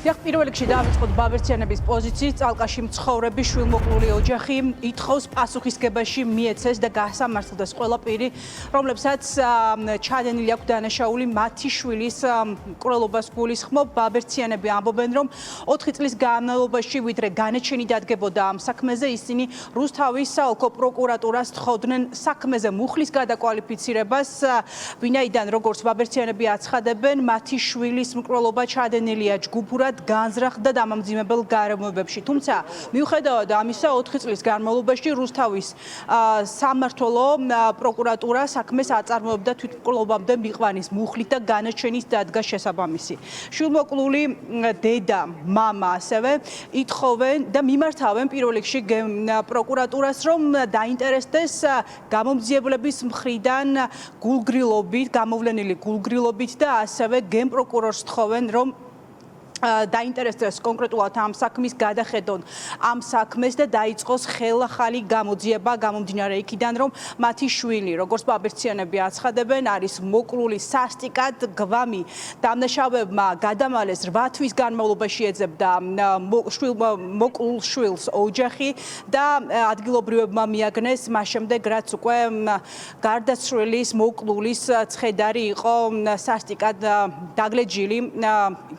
დიახ, პირველ რიგში დავიწყოთ ბაბერციანების პოზიციით. წალკაში მცხოვრები შვილმოკლული ოჯახი ითხოვს პასუხისგებაში მიეცეს და გასამართლდეს ყველა პირი, რომლებსაც ჩადენილი აქვს დანაშაული მათი შვილის მკვლელობას გულისხმობ. ბაბერციანები ამბობენ, რომ 4 წლის განმავლობაში, ვიდრე განაჩენი დადგებოდა ამ საქმეზე, ისინი რუსთავის საოლქო პროკურატურას თხოვდნენ საქმეზე მუხლის გადაკვალიფიცირებას, ვინაიდან როგორც ბაბერციანები აცხადებენ, მათი შვილის მკვლელობა ჩადენილია ჯგუფურად განზრახ და დამამძიმებელ გარემოებებში. თუმცა, მიუხედავად ამისა, 4 წლის განმავლობაში რუსთავის სამმართველო პროკურატურა საქმეს აწარმოებდა თვითმკვლელობამდე მიყვანის მუხლით და განაჩენის დადგა შესაბამისი. შვილმოკლული დედა, მამა ასევე ითხოვენ და მიმართავენ პირველ რიგში პროკურატურას, რომ დაინტერესდეს გამომძიებლების მხრიდან გულგრილობით, გამოვლენილი გულგრილობით და ასევე გენპროკურორს თხოვენ, რომ დაინტერესდეს კონკრეტულად ამ საქმის გადახედონ ამ საქმეს და დაიწყოს ხელახალი გამოძიება გამომდინარე იქიდან, რომ მათი შვილი, როგორც ბაბერციანები აცხადებენ, არის მოკლული სასტიკად. გვამი დამნაშავებმა გადამალეს 8 თვის განმავლობაში ეძებდა მოკლულ შვილს ოჯახი და ადგილობრივებმა მიაგნეს მას შემდეგ, რაც უკვე გარდაცვლილის მოკლულის ცხედარი იყო სასტიკად დაგლეჯილი,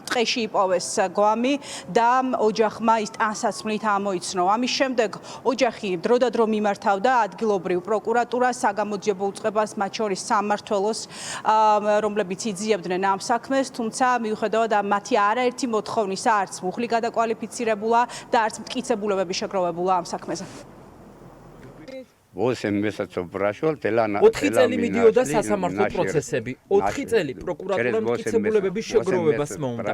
ტყეში იპოვა გვამი და ოჯახმა ის ტანსაცმლით ამოიცნო. ამის შემდეგ ოჯახი დროდადრო მიმართავდა ადგილობრივ პროკურატურას, საგამოძიებო უწყებას, მათ შორის სამმართველოს, რომლებიც იძიებდნენ ამ საქმეს, თუმცა მიუხედავად მათი არაერთი მოთხოვნისა, არც მუხლი გადაკვალიფიცირებულა და არც მტკიცებულებები შეგროვებულა ამ საქმეზე. 4 წელი მიდიოდა სასამართლო პროცესები, 4 წელი პროკურატურამ მტკიცებულებების შეგროვებას მოუნდა.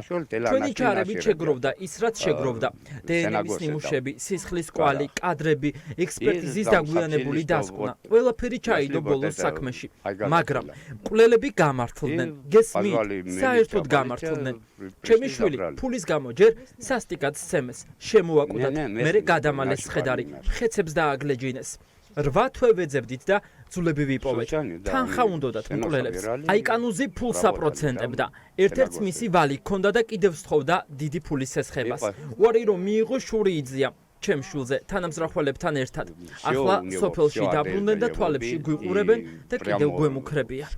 ჩვენი ჩარებით შეგროვდა ის, რაც შეგროვდა. დნმ-ის ნიმუშები, სისხლის კვალი, კადრები, ექსპერტიზის დაგვიანებული დასკვნა. ყველაფერი ჩაიდო ბოლოს საქმეში. მაგრამ მკვლელები გამართლდნენ, გესმით, საერთოდ გამართლდნენ. ჩემი შვილი ფულის გამო ჯერ სასტიკად სცემეს, შემოაკვდათ, მერე გადამალეს ცხედარი, ხეცებს დააგლეჯინეს. 8 თვე ვეძებდით და ძულები ვიპოვეთ. თანხა უნდოდათ მკვლელებს. აიკანუზი ფულს აპროცენტებდა. ერთ-ერთს მისი ვალი ჰქონდა და კიდევ სთხოვდა დიდი ფულის ესხებას. უარი რომ მიიღო შური იძლია ჩემ შვილზე თანამზრახველებთან ერთად. ახლა სოფელში დაბრუნდნენ და თვალებში გვიყურებენ და კიდევ გვემუქრებია.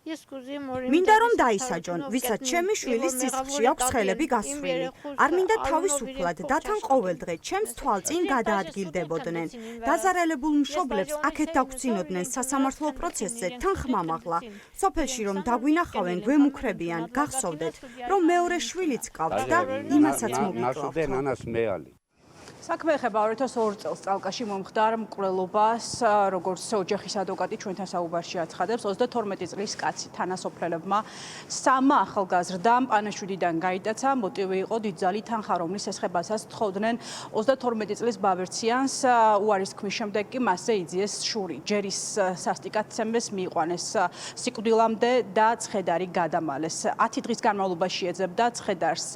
მინდა რომ დაისაჯონ, ვისაც ჩემი შვილის სისხლში აქვს ხელები გასვლილი. არ მინდა თავისუფლად დათან ყოველდღე ჩემს თვალწინ გადაადგილდებოდნენ. დაზარალებულ მშობლებს აქეთ დაგვწინოდნენ სასამართლო პროცესზე თან ხმამაღლა. სოფელში რომ დაგვინახავენ, გვემუქრებიან, გახსოვდეთ, რომ მეორე შვილიც გყავთ და იმასაც მოგიკლავთ. საქმე ეხება 2002 წელს წალკაში მომხდარ მკვლელობას, როგორც ოჯახის ადვოკატი ჩვენთან საუბარში აცხადებს, 32 წლის კაცი თანასოფლელებმა 3 ახალგაზრდამ პანაშვიდიდან გაიტაცა, მოტივი იყო დიდძალი თანხა, რომლის ესხებასაც თხოვდნენ 32 წლის ბაბერციანს, უარის ქმრის შემდეგ კი მასზე იძიეს შური. ჯერის სასტიკად ცემეს, მიიყვანეს სიკვდილამდე და ცხედარი გადამალეს. 10 დღის განმავლობაში ეძებდა ცხედარს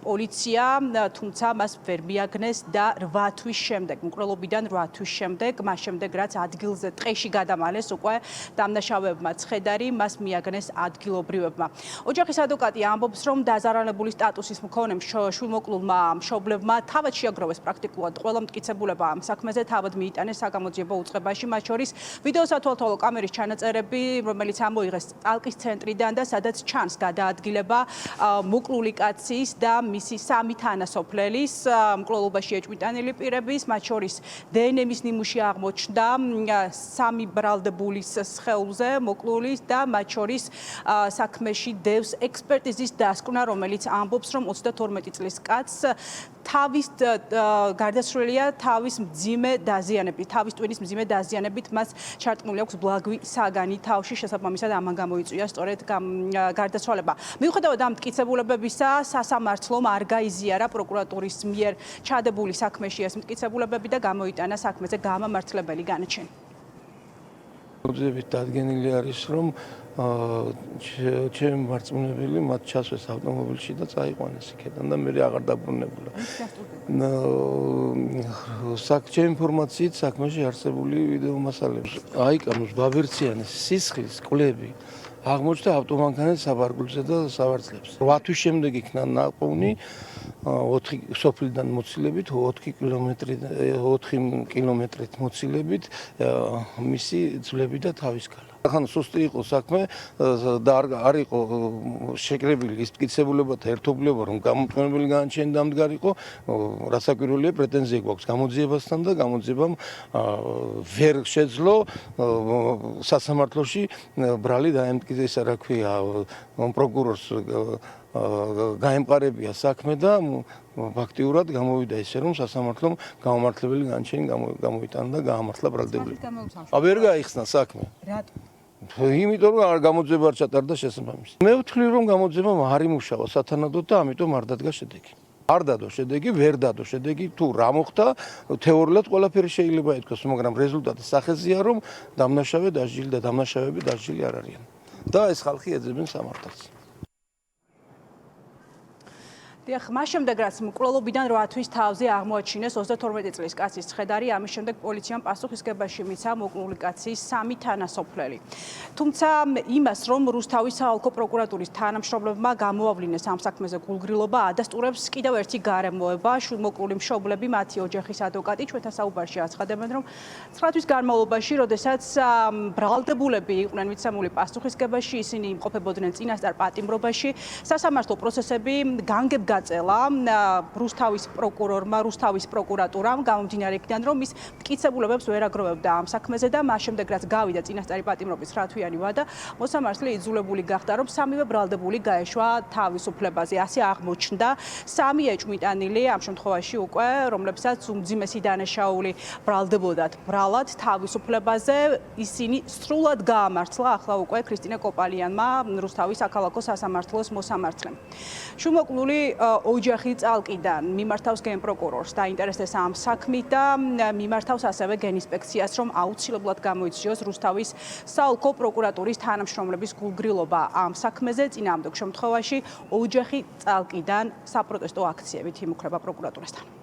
პოლიცია, თუმცა მას ვერ მიაგნეს და 8 თვის შემდეგ, მკვლელობიდან 8 თვის შემდეგ, მას შემდეგ რაც ადგილზე ტყეში გადამალეს უკვე დამნაშავებმა ცხედარი, მას მიაგნეს ადგილობრივებმა. ოჯახის ადვოკატი ამბობს, რომ დაზარალებული სტატუსის მქონე შვილმოკლულმა მშობლებმა თავად შეაგროვეს პრაქტიკულად ყველა მტკიცებულება ამ საქმეზე, თავად მიიტანეს საგამოძიებო უწყებაში, მათ შორის ვიდეო სათვალთვალო კამერის ჩანაწერები, რომელიც ამოიღეს წალკის ცენტრიდან და სადაც ჩანს გადაადგილება მოკლული კაცის და მისი 3 თანასოფლელის მკვლელობაში ეჭვმიტანილი პირების, მათ შორის დნმ-ის ნიმუში აღმოჩნდა 3 ბრალდებულის სხეულზე მოკლულის და მათ შორის საქმეში დევს ექსპერტიზის დასკვნა, რომელიც ამბობს, რომ 32 წლის კაცს თავის გარდაცვლილია თავის მძიმე დაზიანებით, თავის ტვინის მძიმე დაზიანებით, მას ჩარტყმული აქვს ბლაგვი საგანი თავში, შესაბამისად ამან გამოიწვია სწორედ გარდაცვალება. მიუხედავად ამ მტკიცებულებებისა, სასამართლომ არ გაიზიარა პროკურატურის მიერ ჩადებული საქმეში ეს მტკიცებულებები და გამოიტანა საქმეზე გამამართლებელი განაჩენი. გზებით დადგენილი არის, რომ ჩემი მარწმუნებელი მათ ჩასვეს ავტომობილში და წაიყვანეს იქიდან და მე აღარ დაბრუნებულა. ჩემი ინფორმაციით საქმეში არსებული ვიდეო მასალები. აიკანოს ბაბერციანის სისხლის კვლები აღმოჩნდა ავტომანქანის საბარგულზე და სავარძლებს. 8 თვის შემდეგ იქნა ნაპოვნი 4 სოფლიდან მოცილებით 4 კილომეტრით მოცილებით მისი ძვლები და თავის ქალა. ახლა სუსტი იყო საქმე და არ იყო შეკრებილი ის მტკიცებულებათა ერთობლიობა რომ გამომწვევებელი განაჩენი დამდგარიყო, რასაკვირველია პრეტენზია გვაქვს გამოძიებასთან და გამოძიებამ ვერ შეძლო სასამართლოში ბრალი დაემტკიცა, რა ქვია, პროკურორს გაემყარებია საქმე და ფაქტიურად გამოვიდა ისე რომ სასამართლომ გამომართლებელი განაჩენი გამოიტანა და გაამართლა ბრალდებული. ვერ გაიხსნა საქმე. რატო? იმიტომ რომ არ გამოძიება არ ჩატარდა შესაბამისი. მე ვთვლი რომ გამოძიებამ არ იმუშავა სათანადოდ და ამიტომ არ დადგა შედეგი. არ დადო შედეგი, ვერ დადო შედეგი, თუ რა მოხდა, თეორიულად ყველაფერი შეიძლება ითქვას, მაგრამ რეზულტატი სახეზეა რომ დამნაშავე დასჯილი და დამნაშავეები დასჯილი არ არიან. და ეს ხალხი ეძებენ სამართალს. დიახ, მას შემდეგ რაც მკვლელობიდან 8 თვის თავზე აღმოაჩინეს 32 წლის კაცის ცხედარი, ამის შემდეგ პოლიციამ პასუხისგებაში მიცა მოკლული კაცის 3 თანასოფლელი. თუმცა იმას, რომ რუსთავის საოლქო პროკურატურის თანამშრომლებმა გამოავლინეს ამ საქმეზე გულგრილობა, ადასტურებს კიდევ ერთი გარემოება. შვილმოკლული მშობლები, მათი ოჯახის ადვოკატი ჩვენთან საუბარში აცხადებენ, რომ 9 თვის განმავლობაში, როდესაც ბრალდებულები იყვნენ მიცემული პასუხისგებაში, ისინი იმყოფებოდნენ წინასწარ პატიმრობაში, სასამართლო პროცესები განგებ წელა რუსთავის პროკურორმა, რუსთავის პროკურატურამ გამომდინარე იქიდან, რომ ის მტკიცებულებებს ვერ აგროვებდა ამ საქმეზე და მას შემდეგ რაც გავიდა წინასწარი პატიმრობის 9 თვიანი ვადა, მოსამართლე იძულებული გახდა, რომ სამივე ბრალდებული გაეშვა თავისუფლებაზე. ასე აღმოჩნდა 3 ეჭვმიტანილი ამ შემთხვევაში უკვე, რომლებსაც უმძიმესი დანაშაული ბრალდებოდათ ბრალად თავისუფლებაზე, ისინი სრულად გაამართლა ახლა უკვე ქრისტინე კოპალიანმა, რუსთავის საქალაქო სასამართლოს მოსამართლემ. შვილმოკლული ოჯახი წალკიდან მიმართავს გენპროკურორს დაინტერესდეს ამ საქმით და მიმართავს ასევე გენინსპექციას, რომ აუცილებლად გამოიწვიოს რუსთავის საოლქო პროკურატურის თანამშრომლების გულგრილობა ამ საქმეზე. წინააღმდეგ შემთხვევაში ოჯახი წალკიდან საპროტესტო აქციებით იმუქრება პროკურატურასთან.